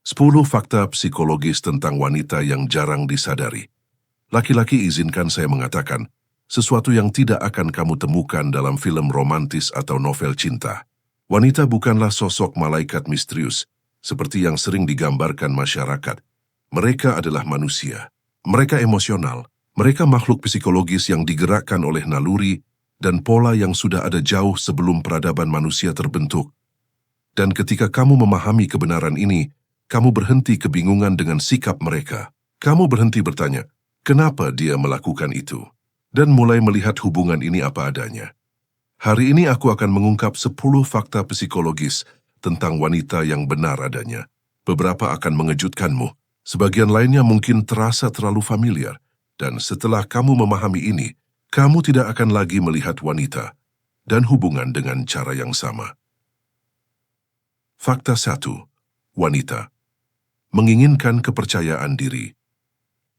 10 fakta psikologis tentang wanita yang jarang disadari. Laki-laki, izinkan saya mengatakan, sesuatu yang tidak akan kamu temukan dalam film romantis atau novel cinta. Wanita bukanlah sosok malaikat misterius, seperti yang sering digambarkan masyarakat. Mereka adalah manusia. Mereka emosional. Mereka makhluk psikologis yang digerakkan oleh naluri dan pola yang sudah ada jauh sebelum peradaban manusia terbentuk. Dan ketika kamu memahami kebenaran ini, kamu berhenti kebingungan dengan sikap mereka. Kamu berhenti bertanya, kenapa dia melakukan itu? Dan mulai melihat hubungan ini apa adanya. Hari ini aku akan mengungkap 10 fakta psikologis tentang wanita yang benar adanya. Beberapa akan mengejutkanmu, sebagian lainnya mungkin terasa terlalu familiar. Dan setelah kamu memahami ini, kamu tidak akan lagi melihat wanita dan hubungan dengan cara yang sama. Fakta 1. Wanita menginginkan kepercayaan diri.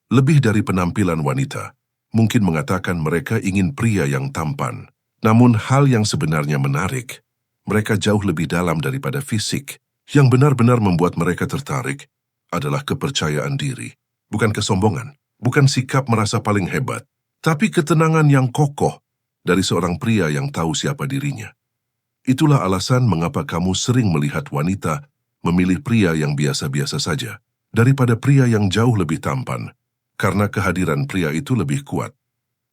Lebih dari penampilan wanita, mungkin mengatakan mereka ingin pria yang tampan. Namun hal yang sebenarnya menarik, mereka jauh lebih dalam daripada fisik. Yang benar-benar membuat mereka tertarik adalah kepercayaan diri. Bukan kesombongan, bukan sikap merasa paling hebat, tapi ketenangan yang kokoh dari seorang pria yang tahu siapa dirinya. Itulah alasan mengapa kamu sering melihat wanita memilih pria yang biasa-biasa saja daripada pria yang jauh lebih tampan, karena kehadiran pria itu lebih kuat.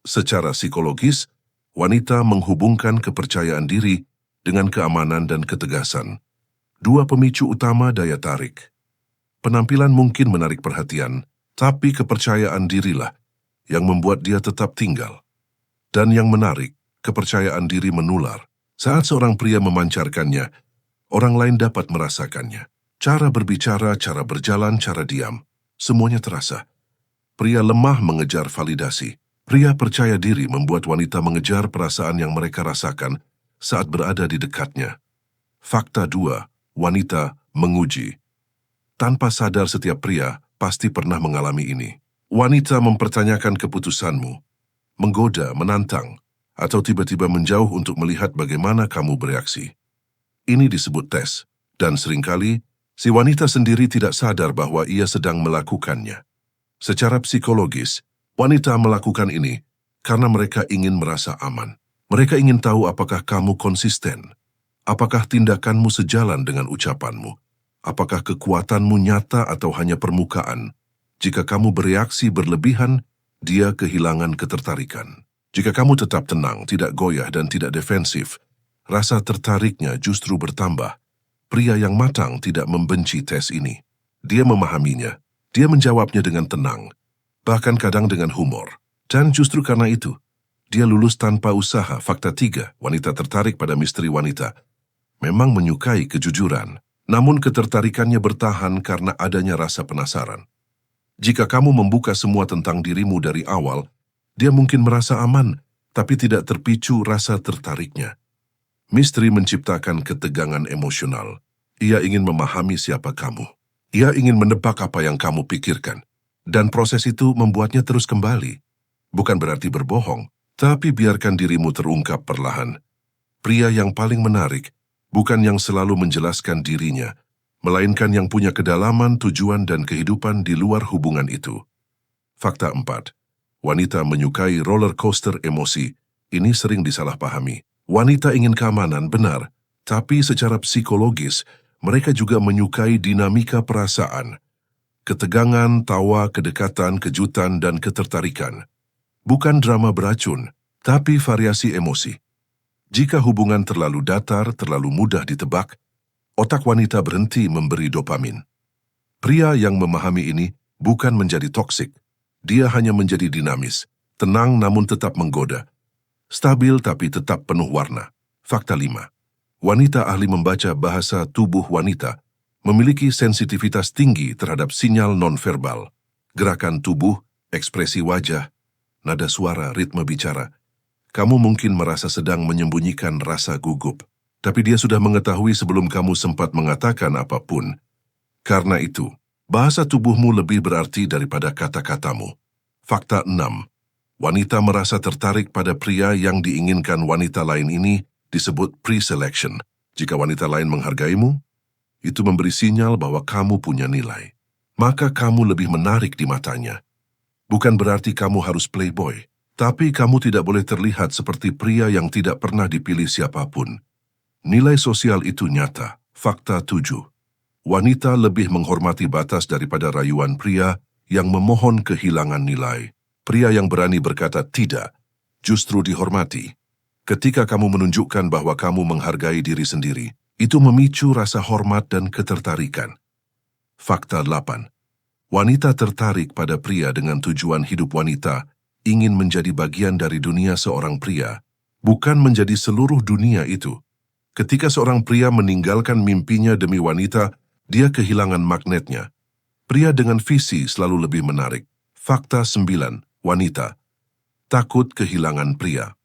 Secara psikologis, wanita menghubungkan kepercayaan diri dengan keamanan dan ketegasan. Dua pemicu utama daya tarik. Penampilan mungkin menarik perhatian, tapi kepercayaan dirilah yang membuat dia tetap tinggal. Dan yang menarik, kepercayaan diri menular. Saat seorang pria memancarkannya, orang lain dapat merasakannya. Cara berbicara, cara berjalan, cara diam, semuanya terasa. Pria lemah mengejar validasi. Pria percaya diri membuat wanita mengejar perasaan yang mereka rasakan saat berada di dekatnya. Fakta 2. Wanita menguji. Tanpa sadar setiap pria pasti pernah mengalami ini. Wanita mempertanyakan keputusanmu, menggoda, menantang, atau tiba-tiba menjauh untuk melihat bagaimana kamu bereaksi. Ini disebut tes, dan seringkali si wanita sendiri tidak sadar bahwa ia sedang melakukannya. Secara psikologis, wanita melakukan ini karena mereka ingin merasa aman. Mereka ingin tahu apakah kamu konsisten, apakah tindakanmu sejalan dengan ucapanmu, apakah kekuatanmu nyata atau hanya permukaan. Jika kamu bereaksi berlebihan, dia kehilangan ketertarikan. Jika kamu tetap tenang, tidak goyah dan tidak defensif, rasa tertariknya justru bertambah. Pria yang matang tidak membenci tes ini. Dia memahaminya. Dia menjawabnya dengan tenang, bahkan kadang dengan humor. Dan justru karena itu, dia lulus tanpa usaha. Fakta 3. Wanita tertarik pada misteri wanita. Memang menyukai kejujuran, namun ketertarikannya bertahan karena adanya rasa penasaran. Jika kamu membuka semua tentang dirimu dari awal, dia mungkin merasa aman, tapi tidak terpicu rasa tertariknya. Misteri menciptakan ketegangan emosional. Ia ingin memahami siapa kamu. Ia ingin menebak apa yang kamu pikirkan. Dan proses itu membuatnya terus kembali. Bukan berarti berbohong, tapi biarkan dirimu terungkap perlahan. Pria yang paling menarik bukan yang selalu menjelaskan dirinya, melainkan yang punya kedalaman, tujuan, dan kehidupan di luar hubungan itu. Fakta 4. Wanita menyukai roller coaster emosi. Ini sering disalahpahami. Wanita ingin keamanan, benar, tapi secara psikologis, mereka juga menyukai dinamika perasaan. Ketegangan, tawa, kedekatan, kejutan, dan ketertarikan. Bukan drama beracun, tapi variasi emosi. Jika hubungan terlalu datar, terlalu mudah ditebak, otak wanita berhenti memberi dopamin. Pria yang memahami ini bukan menjadi toksik. Dia hanya menjadi dinamis, tenang namun tetap menggoda. Stabil tapi tetap penuh warna. Fakta 5. Wanita ahli membaca bahasa tubuh wanita memiliki sensitivitas tinggi terhadap sinyal nonverbal, gerakan tubuh, ekspresi wajah, nada suara, ritme bicara. Kamu mungkin merasa sedang menyembunyikan rasa gugup, tapi dia sudah mengetahui sebelum kamu sempat mengatakan apapun. Karena itu, bahasa tubuhmu lebih berarti daripada kata-katamu. Fakta 6. Wanita merasa tertarik pada pria yang diinginkan wanita lain ini disebut pre-selection. Jika wanita lain menghargaimu, Itu memberi sinyal bahwa kamu punya nilai. Maka kamu lebih menarik di matanya. Bukan berarti kamu harus playboy, tapi kamu tidak boleh terlihat seperti pria yang tidak pernah dipilih siapapun. Nilai sosial itu nyata. Fakta 7. Wanita lebih menghormati batas daripada rayuan pria yang memohon kehilangan nilai. Pria yang berani berkata tidak, justru dihormati. Ketika kamu menunjukkan bahwa kamu menghargai diri sendiri, itu memicu rasa hormat dan ketertarikan. Fakta 8. Wanita tertarik pada pria dengan tujuan hidup wanita ingin menjadi bagian dari dunia seorang pria, bukan menjadi seluruh dunia itu. Ketika seorang pria meninggalkan mimpinya demi wanita, dia kehilangan magnetnya. Pria dengan visi selalu lebih menarik. Fakta 9. Wanita takut kehilangan pria.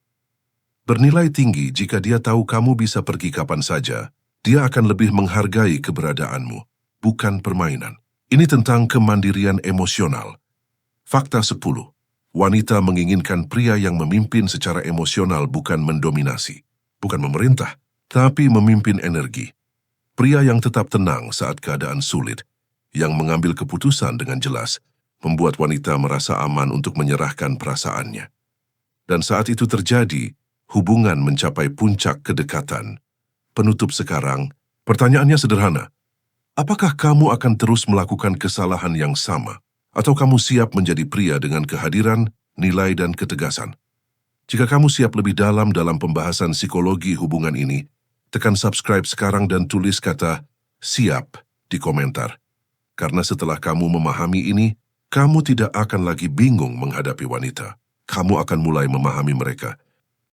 Bernilai tinggi jika dia tahu kamu bisa pergi kapan saja. Dia akan lebih menghargai keberadaanmu, bukan permainan. Ini tentang kemandirian emosional. Fakta 10. Wanita menginginkan pria yang memimpin secara emosional, bukan mendominasi. Bukan memerintah, tapi memimpin energi. Pria yang tetap tenang saat keadaan sulit, yang mengambil keputusan dengan jelas, membuat wanita merasa aman untuk menyerahkan perasaannya. Dan saat itu terjadi, hubungan mencapai puncak kedekatan. Penutup sekarang, pertanyaannya sederhana. Apakah kamu akan terus melakukan kesalahan yang sama? Atau kamu siap menjadi pria dengan kehadiran, nilai, dan ketegasan? Jika kamu siap lebih dalam pembahasan psikologi hubungan ini, tekan subscribe sekarang dan tulis kata "siap" di komentar. Karena setelah kamu memahami ini, kamu tidak akan lagi bingung menghadapi wanita. Kamu akan mulai memahami mereka